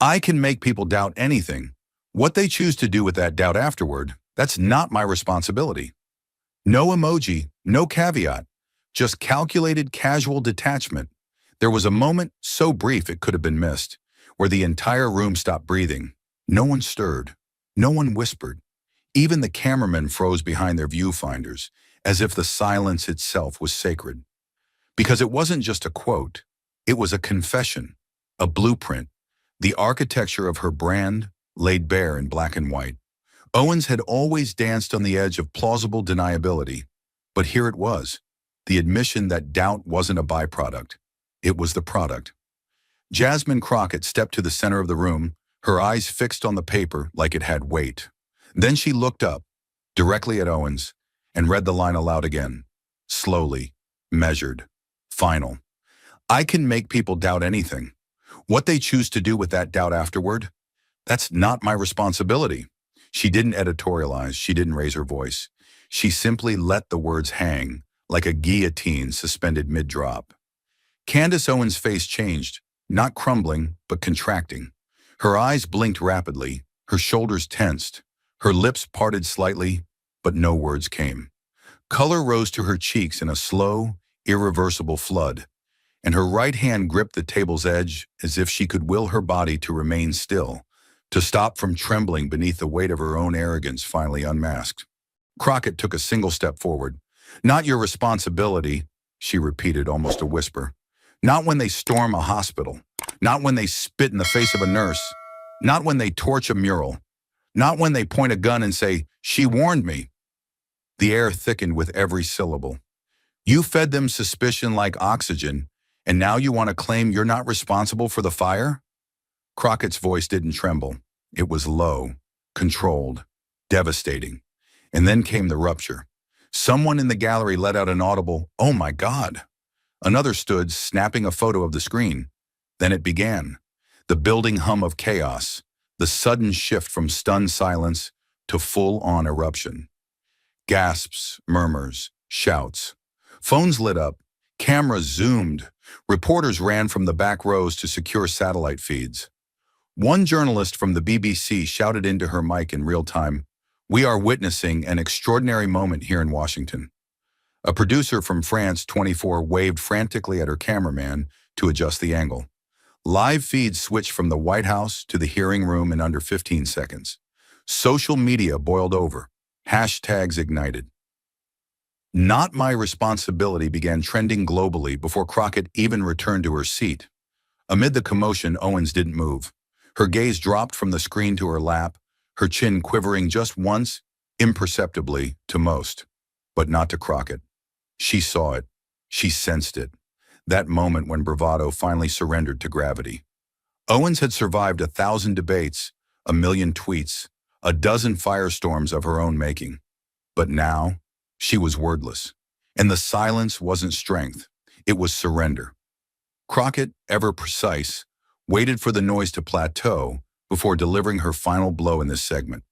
I can make people doubt anything. What they choose to do with that doubt afterward, that's not my responsibility." No emoji, no caveat, just calculated casual detachment. There was a moment, so brief it could have been missed, where the entire room stopped breathing. No one stirred. No one whispered. Even the cameramen froze behind their viewfinders, as if the silence itself was sacred. Because it wasn't just a quote, it was a confession, a blueprint, the architecture of her brand, laid bare in black and white. Owens had always danced on the edge of plausible deniability, but here it was, the admission that doubt wasn't a byproduct. It was the product. Jasmine Crockett stepped to the center of the room, her eyes fixed on the paper like it had weight. Then she looked up, directly at Owens, and read the line aloud again. Slowly, measured, final. I can make people doubt anything. What they choose to do with that doubt afterward, that's not my responsibility. She didn't editorialize, she didn't raise her voice. She simply let the words hang, like a guillotine suspended mid-drop. Candace Owens' face changed, not crumbling, but contracting. Her eyes blinked rapidly, her shoulders tensed, her lips parted slightly, but no words came. Color rose to her cheeks in a slow, irreversible flood, and her right hand gripped the table's edge as if she could will her body to remain still, to stop from trembling beneath the weight of her own arrogance finally unmasked. Crockett took a single step forward. Not your responsibility, she repeated, almost a whisper. Not when they storm a hospital. Not when they spit in the face of a nurse. Not when they torch a mural. Not when they point a gun and say, "She warned me." The air thickened with every syllable. You fed them suspicion like oxygen, and now you want to claim you're not responsible for the fire? Crockett's voice didn't tremble. It was low, controlled, devastating. And then came the rupture. Someone in the gallery let out an audible, "Oh my God." Another stood, snapping a photo of the screen. Then it began. The building hum of chaos, the sudden shift from stunned silence to full-on eruption. Gasps, murmurs, shouts. Phones lit up, cameras zoomed, reporters ran from the back rows to secure satellite feeds. One journalist from the BBC shouted into her mic in real time, "We are witnessing an extraordinary moment here in Washington." A producer from France 24 waved frantically at her cameraman to adjust the angle. Live feeds switched from the White House to the hearing room in under 15 seconds. Social media boiled over. Hashtags ignited. "Not my responsibility" began trending globally before Crockett even returned to her seat. Amid the commotion, Owens didn't move. Her gaze dropped from the screen to her lap, her chin quivering just once, imperceptibly to most, but not to Crockett. She saw it. She sensed it. That moment when bravado finally surrendered to gravity. Owens had survived 1,000 debates, 1,000,000 tweets, a dozen firestorms of her own making. But now, she was wordless. And the silence wasn't strength. It was surrender. Crockett, ever precise, waited for the noise to plateau before delivering her final blow in this segment.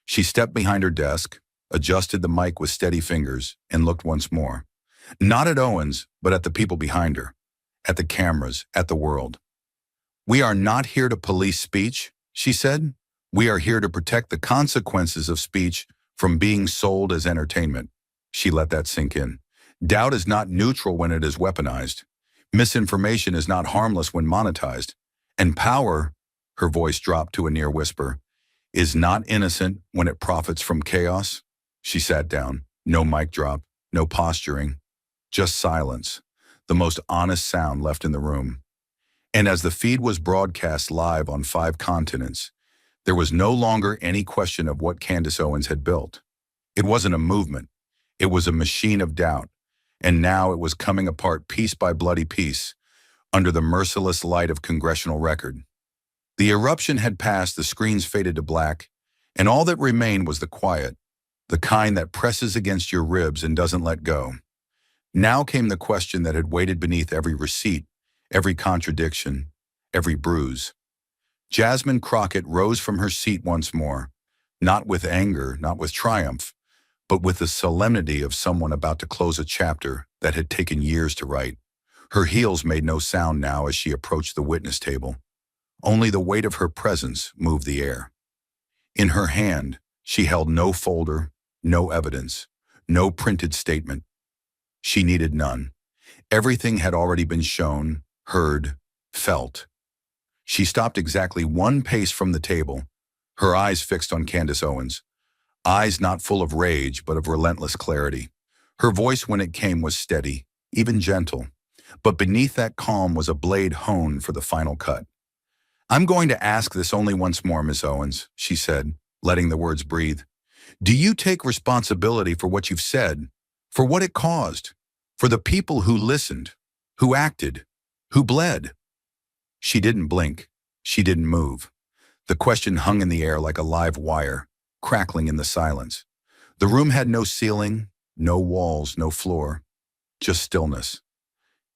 She stepped behind her desk, adjusted the mic with steady fingers, and looked once more. Not at Owens, but at the people behind her, at the cameras, at the world. "We are not here to police speech," she said. "We are here to protect the consequences of speech from being sold as entertainment." She let that sink in. Doubt is not neutral when it is weaponized. Misinformation is not harmless when monetized. And power, her voice dropped to a near whisper, is not innocent when it profits from chaos. She sat down. No mic drop, no posturing, just silence, the most honest sound left in the room. And as the feed was broadcast live on 5 continents, there was no longer any question of what Candace Owens had built. It wasn't a movement. It was a machine of doubt. And now it was coming apart piece by bloody piece, under the merciless light of congressional record. The eruption had passed, the screens faded to black, and all that remained was the quiet, the kind that presses against your ribs and doesn't let go. Now came the question that had waited beneath every receipt, every contradiction, every bruise. Jasmine Crockett rose from her seat once more, not with anger, not with triumph, but with the solemnity of someone about to close a chapter that had taken years to write. Her heels made no sound now as she approached the witness table. Only the weight of her presence moved the air. In her hand, she held no folder, no evidence, no printed statement. She needed none. Everything had already been shown, heard, felt. She stopped exactly 1 pace from the table, her eyes fixed on Candace Owens. Eyes not full of rage, but of relentless clarity. Her voice, when it came, was steady, even gentle. But beneath that calm was a blade honed for the final cut. I'm going to ask this only once more, Miss Owens, she said, letting the words breathe. Do you take responsibility for what you've said, for what it caused, for the people who listened, who acted, who bled? She didn't blink. She didn't move. The question hung in the air like a live wire, crackling in the silence. The room had no ceiling, no walls, no floor, just stillness.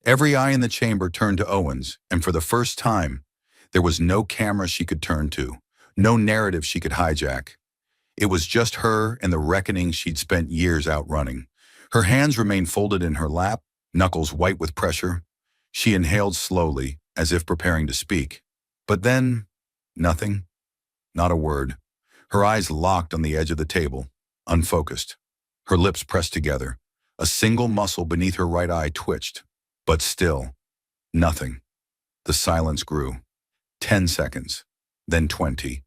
Every eye in the chamber turned to Owens, and for the first time, there was no camera she could turn to, no narrative she could hijack. It was just her and the reckoning she'd spent years outrunning. Her hands remained folded in her lap, knuckles white with pressure. She inhaled slowly, as if preparing to speak. But then, nothing. Not a word. Her eyes locked on the edge of the table, unfocused. Her lips pressed together. A single muscle beneath her right eye twitched. But still, nothing. The silence grew. 10 seconds, then 20.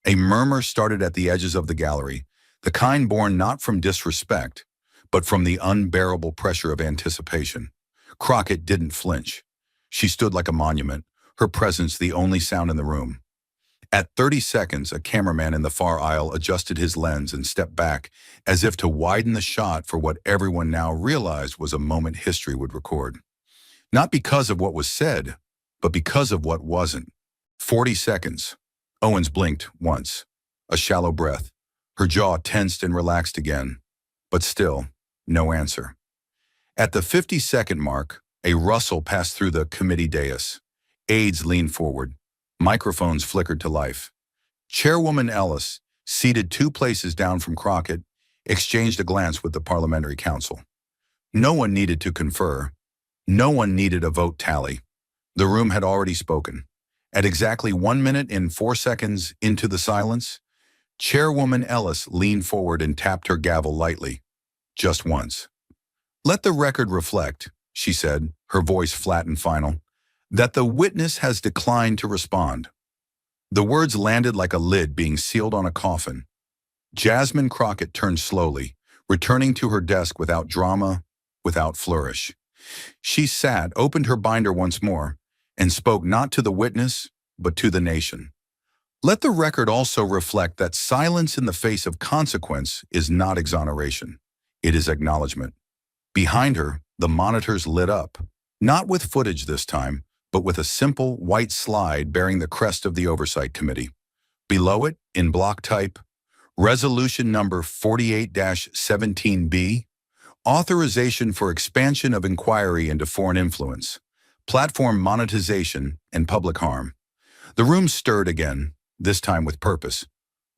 A murmur started at the edges of the gallery, the kind born not from disrespect, but from the unbearable pressure of anticipation. Crockett didn't flinch. She stood like a monument, her presence the only sound in the room. At 30 seconds, a cameraman in the far aisle adjusted his lens and stepped back, as if to widen the shot for what everyone now realized was a moment history would record. Not because of what was said, but because of what wasn't. 40 seconds. Owens blinked once. A shallow breath. Her jaw tensed and relaxed again. But still, no answer. At the 50-second mark, a rustle passed through the committee dais. Aides leaned forward. Microphones flickered to life. Chairwoman Ellis, seated 2 places down from Crockett, exchanged a glance with the Parliamentary Council. No one needed to confer. No one needed a vote tally. The room had already spoken. At exactly 1 minute and 4 seconds into the silence, Chairwoman Ellis leaned forward and tapped her gavel lightly. Just once. Let the record reflect, she said, her voice flat and final, that the witness has declined to respond. The words landed like a lid being sealed on a coffin. Jasmine Crockett turned slowly, returning to her desk without drama, without flourish. She sat, opened her binder once more, and spoke not to the witness, but to the nation. Let the record also reflect that silence in the face of consequence is not exoneration. It is acknowledgement. Behind her, the monitors lit up, not with footage this time, but with a simple white slide bearing the crest of the Oversight Committee. Below it, in block type, Resolution number 48-17B, Authorization for Expansion of Inquiry into Foreign Influence, Platform Monetization, and Public Harm. The room stirred again, this time with purpose.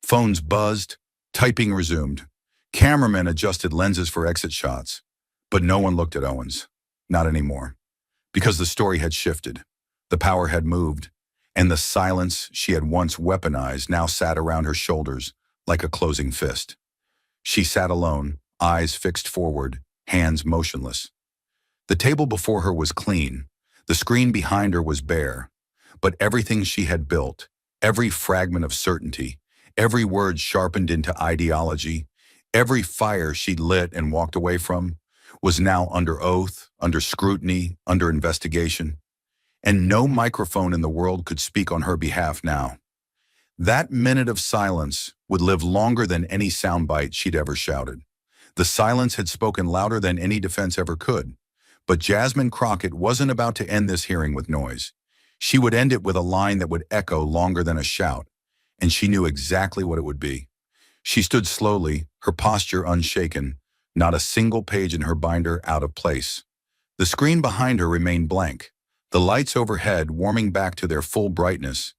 Phones buzzed, typing resumed. Cameramen adjusted lenses for exit shots. But no one looked at Owens. Not anymore. Because the story had shifted. The power had moved, and the silence she had once weaponized now sat around her shoulders like a closing fist. She sat alone, eyes fixed forward, hands motionless. The table before her was clean. The screen behind her was bare. But everything she had built, every fragment of certainty, every word sharpened into ideology, every fire she'd lit and walked away from, was now under oath, under scrutiny, under investigation. And no microphone in the world could speak on her behalf now. That minute of silence would live longer than any soundbite she'd ever shouted. The silence had spoken louder than any defense ever could. But Jasmine Crockett wasn't about to end this hearing with noise. She would end it with a line that would echo longer than a shout, and she knew exactly what it would be. She stood slowly, her posture unshaken, not a single page in her binder out of place. The screen behind her remained blank, the lights overhead warming back to their full brightness.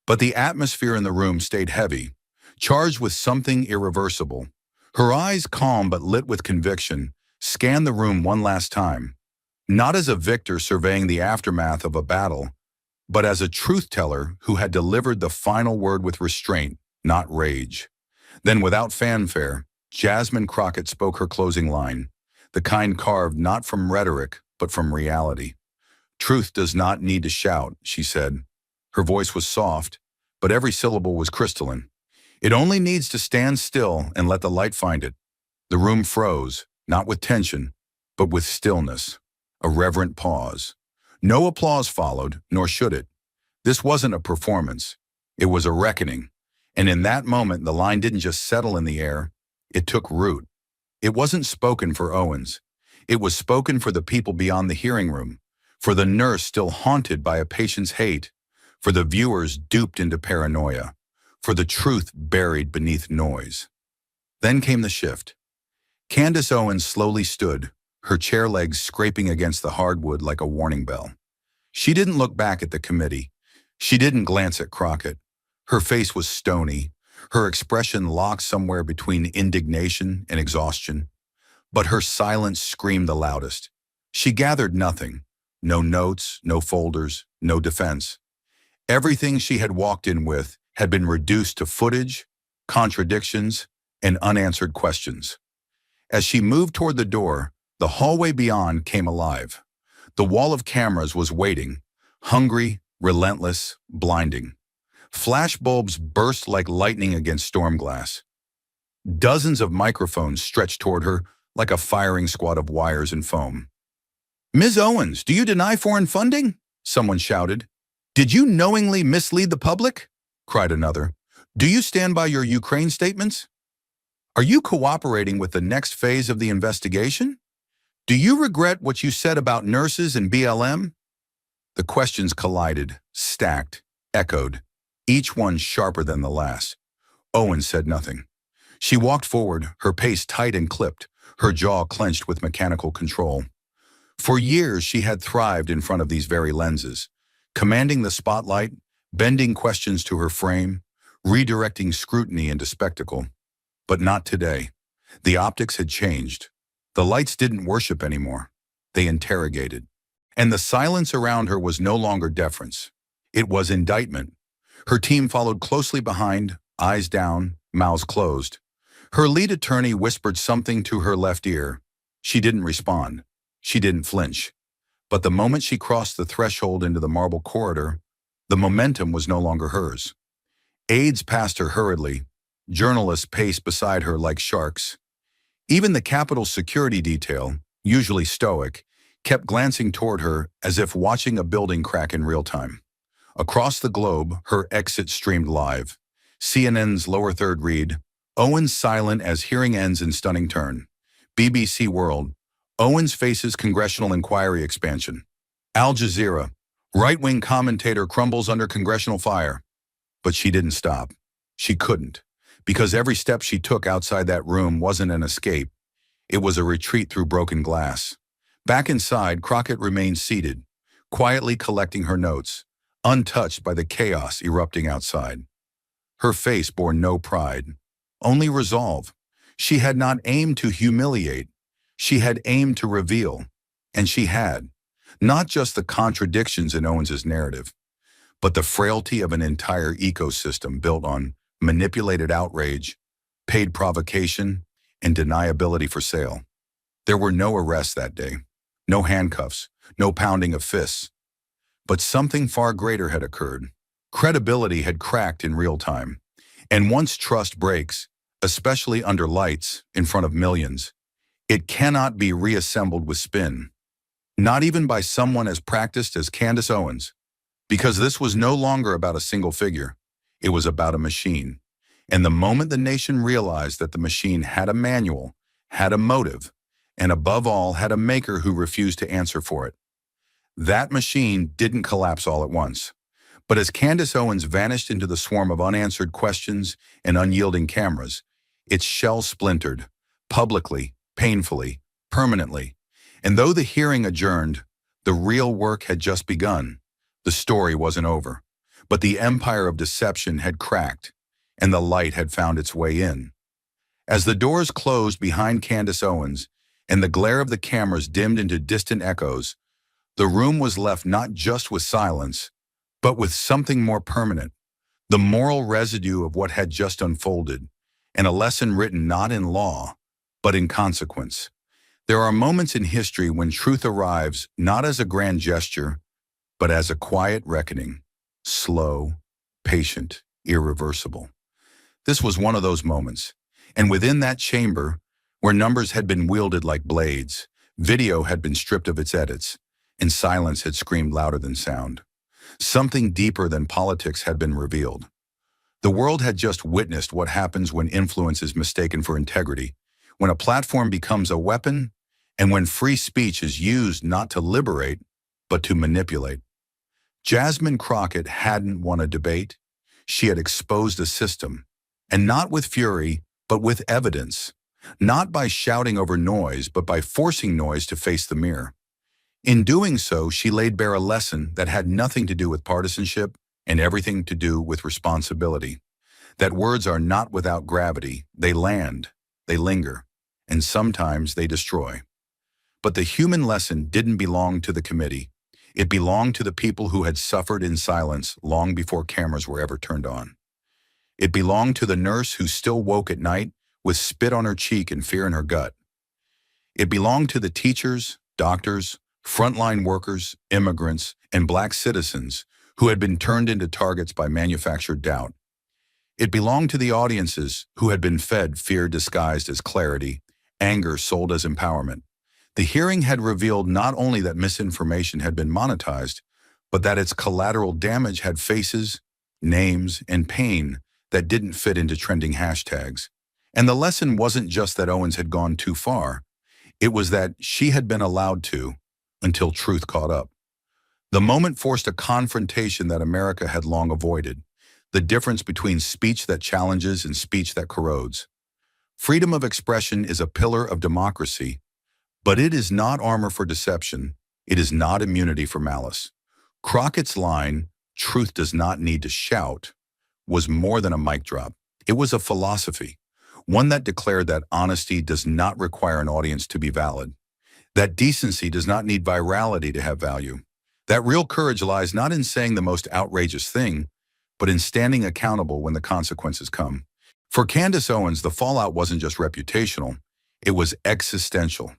But the atmosphere in the room stayed heavy, charged with something irreversible. Her eyes, calm but lit with conviction, scanned the room one last time, not as a victor surveying the aftermath of a battle, but as a truth-teller who had delivered the final word with restraint, not rage. Then, without fanfare, Jasmine Crockett spoke her closing line, the kind carved not from rhetoric, but from reality. Truth does not need to shout, she said. Her voice was soft, but every syllable was crystalline. It only needs to stand still and let the light find it. The room froze, not with tension, but with stillness, a reverent pause. No applause followed, nor should it. This wasn't a performance. It was a reckoning. And in that moment, the line didn't just settle in the air, it took root. It wasn't spoken for Owens. It was spoken for the people beyond the hearing room, for the nurse still haunted by a patient's hate, for the viewers duped into paranoia, for the truth buried beneath noise. Then came the shift. Candace Owens slowly stood, her chair legs scraping against the hardwood like a warning bell. She didn't look back at the committee. She didn't glance at Crockett. Her face was stony, her expression locked somewhere between indignation and exhaustion. But her silence screamed the loudest. She gathered nothing. No notes, no folders, no defense. Everything she had walked in with had been reduced to footage, contradictions, and unanswered questions. As she moved toward the door, the hallway beyond came alive. The wall of cameras was waiting, hungry, relentless, blinding. Flash bulbs burst like lightning against storm glass. Dozens of microphones stretched toward her like a firing squad of wires and foam. "Ms. Owens, do you deny foreign funding?" someone shouted. "Did you knowingly mislead the public?" cried another. "Do you stand by your Ukraine statements? Are you cooperating with the next phase of the investigation? Do you regret what you said about nurses and BLM?" The questions collided, stacked, echoed, each one sharper than the last. Owens said nothing. She walked forward, her pace tight and clipped, her jaw clenched with mechanical control. For years, she had thrived in front of these very lenses, commanding the spotlight, bending questions to her frame, redirecting scrutiny into spectacle. But not today. The optics had changed. The lights didn't worship anymore. They interrogated. And the silence around her was no longer deference. It was indictment. Her team followed closely behind, eyes down, mouths closed. Her lead attorney whispered something to her left ear. She didn't respond. She didn't flinch. But the moment she crossed the threshold into the marble corridor, the momentum was no longer hers. Aides passed her hurriedly. Journalists paced beside her like sharks. Even the Capitol security detail, usually stoic, kept glancing toward her as if watching a building crack in real time. Across the globe, her exit streamed live. CNN's lower third read, "Owens silent as hearing ends in stunning turn." BBC World, "Owens faces congressional inquiry expansion." Al Jazeera, "Right-wing commentator crumbles under congressional fire." But she didn't stop. She couldn't, because every step she took outside that room wasn't an escape. It was a retreat through broken glass. Back inside, Crockett remained seated, quietly collecting her notes, untouched by the chaos erupting outside. Her face bore no pride, only resolve. She had not aimed to humiliate. She had aimed to reveal. And she had. Not just the contradictions in Owens's narrative, but the frailty of an entire ecosystem built on manipulated outrage, paid provocation, and deniability for sale. There were no arrests that day, no handcuffs, no pounding of fists. But something far greater had occurred. Credibility had cracked in real time. And once trust breaks, especially under lights in front of millions, it cannot be reassembled with spin. Not even by someone as practiced as Candace Owens. Because this was no longer about a single figure. It was about a machine. And the moment the nation realized that the machine had a manual, had a motive, and above all had a maker who refused to answer for it, that machine didn't collapse all at once. But as Candace Owens vanished into the swarm of unanswered questions and unyielding cameras, its shell splintered, publicly, painfully, permanently. And though the hearing adjourned, the real work had just begun. The story wasn't over. But the empire of deception had cracked, and the light had found its way in. As the doors closed behind Candace Owens, and the glare of the cameras dimmed into distant echoes, the room was left not just with silence, but with something more permanent, the moral residue of what had just unfolded, and a lesson written not in law, but in consequence. There are moments in history when truth arrives not as a grand gesture, but as a quiet reckoning, slow, patient, irreversible. This was one of those moments, and within that chamber, where numbers had been wielded like blades, video had been stripped of its edits, and silence had screamed louder than sound. Something deeper than politics had been revealed. The world had just witnessed what happens when influence is mistaken for integrity, when a platform becomes a weapon, and when free speech is used not to liberate, but to manipulate. Jasmine Crockett hadn't won a debate. She had exposed a system, and not with fury, but with evidence. Not by shouting over noise, but by forcing noise to face the mirror. In doing so, she laid bare a lesson that had nothing to do with partisanship and everything to do with responsibility. That words are not without gravity. They land, they linger, and sometimes they destroy. But the human lesson didn't belong to the committee. It belonged to the people who had suffered in silence long before cameras were ever turned on. It belonged to the nurse who still woke at night with spit on her cheek and fear in her gut. It belonged to the teachers, doctors, frontline workers, immigrants, and Black citizens who had been turned into targets by manufactured doubt. It belonged to the audiences who had been fed fear disguised as clarity, anger sold as empowerment. The hearing had revealed not only that misinformation had been monetized, but that its collateral damage had faces, names, and pain that didn't fit into trending hashtags. And the lesson wasn't just that Owens had gone too far. It was that she had been allowed to, until truth caught up. The moment forced a confrontation that America had long avoided, the difference between speech that challenges and speech that corrodes. Freedom of expression is a pillar of democracy, but it is not armor for deception. It is not immunity for malice. Crockett's line, "Truth does not need to shout," was more than a mic drop. It was a philosophy, one that declared that honesty does not require an audience to be valid, that decency does not need virality to have value, that real courage lies not in saying the most outrageous thing, but in standing accountable when the consequences come. For Candace Owens, the fallout wasn't just reputational, it was existential.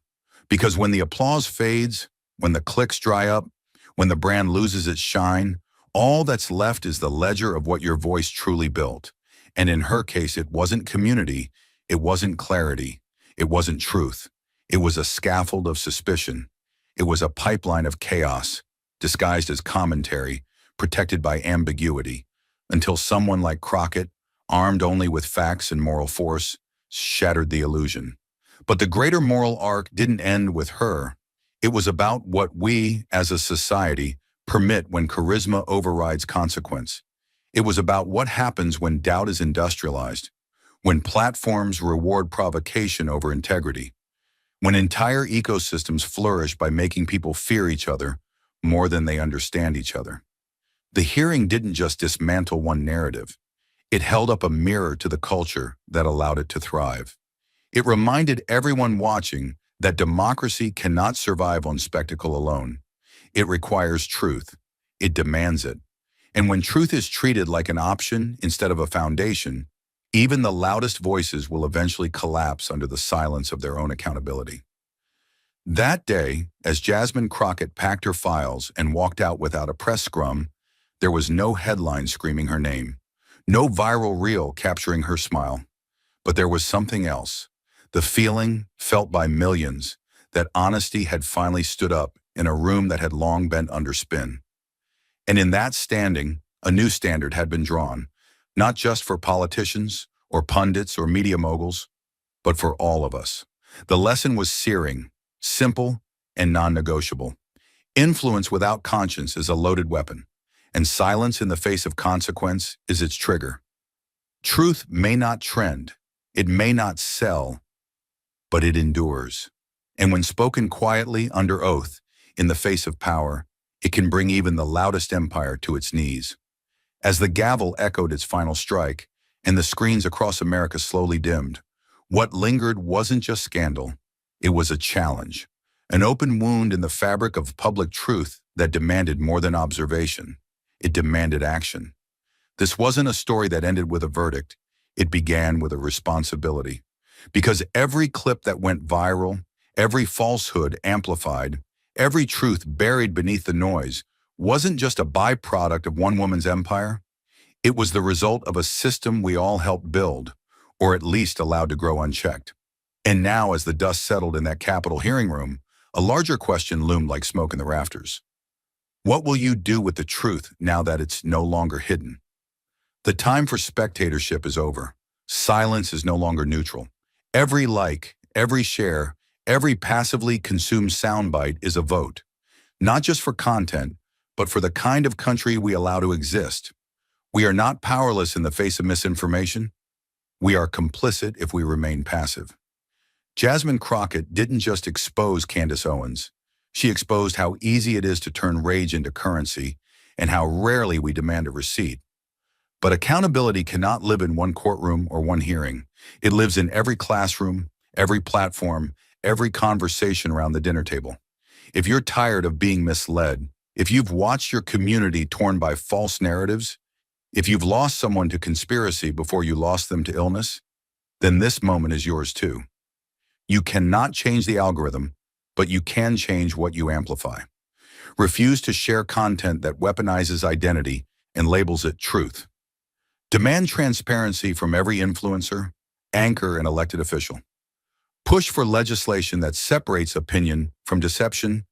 Because when the applause fades, when the clicks dry up, when the brand loses its shine, all that's left is the ledger of what your voice truly built. And in her case, it wasn't community, it wasn't clarity, it wasn't truth. It was a scaffold of suspicion. It was a pipeline of chaos, disguised as commentary, protected by ambiguity, until someone like Crockett, armed only with facts and moral force, shattered the illusion. But the greater moral arc didn't end with her. It was about what we, as a society, permit when charisma overrides consequence. It was about what happens when doubt is industrialized, when platforms reward provocation over integrity, when entire ecosystems flourish by making people fear each other more than they understand each other. The hearing didn't just dismantle one narrative. It held up a mirror to the culture that allowed it to thrive. It reminded everyone watching that democracy cannot survive on spectacle alone. It requires truth. It demands it. And when truth is treated like an option instead of a foundation, even the loudest voices will eventually collapse under the silence of their own accountability. That day, as Jasmine Crockett packed her files and walked out without a press scrum, there was no headline screaming her name, no viral reel capturing her smile. But there was something else. The feeling, felt by millions, that honesty had finally stood up in a room that had long been under spin. And in that standing, a new standard had been drawn, not just for politicians or pundits or media moguls, but for all of us. The lesson was searing, simple, and non-negotiable. Influence without conscience is a loaded weapon, and silence in the face of consequence is its trigger. Truth may not trend, it may not sell, but it endures. And when spoken quietly under oath, in the face of power, it can bring even the loudest empire to its knees. As the gavel echoed its final strike, and the screens across America slowly dimmed, what lingered wasn't just scandal, it was a challenge, an open wound in the fabric of public truth that demanded more than observation. It demanded action. This wasn't a story that ended with a verdict. It began with a responsibility. Because every clip that went viral, every falsehood amplified, every truth buried beneath the noise wasn't just a byproduct of one woman's empire. It was the result of a system we all helped build, or at least allowed to grow unchecked. And now, as the dust settled in that Capitol hearing room, a larger question loomed like smoke in the rafters. What will you do with the truth now that it's no longer hidden? The time for spectatorship is over. Silence is no longer neutral. Every like, every share, every passively consumed soundbite is a vote, not just for content, but for the kind of country we allow to exist. We are not powerless in the face of misinformation. We are complicit if we remain passive. Jasmine Crockett didn't just expose Candace Owens. She exposed how easy it is to turn rage into currency and how rarely we demand a receipt. But accountability cannot live in one courtroom or one hearing. It lives in every classroom, every platform, every conversation around the dinner table. If you're tired of being misled, if you've watched your community torn by false narratives, if you've lost someone to conspiracy before you lost them to illness, then this moment is yours too. You cannot change the algorithm, but you can change what you amplify. Refuse to share content that weaponizes identity and labels it truth. Demand transparency from every influencer, anchor, and elected official. Push for legislation that separates opinion from deception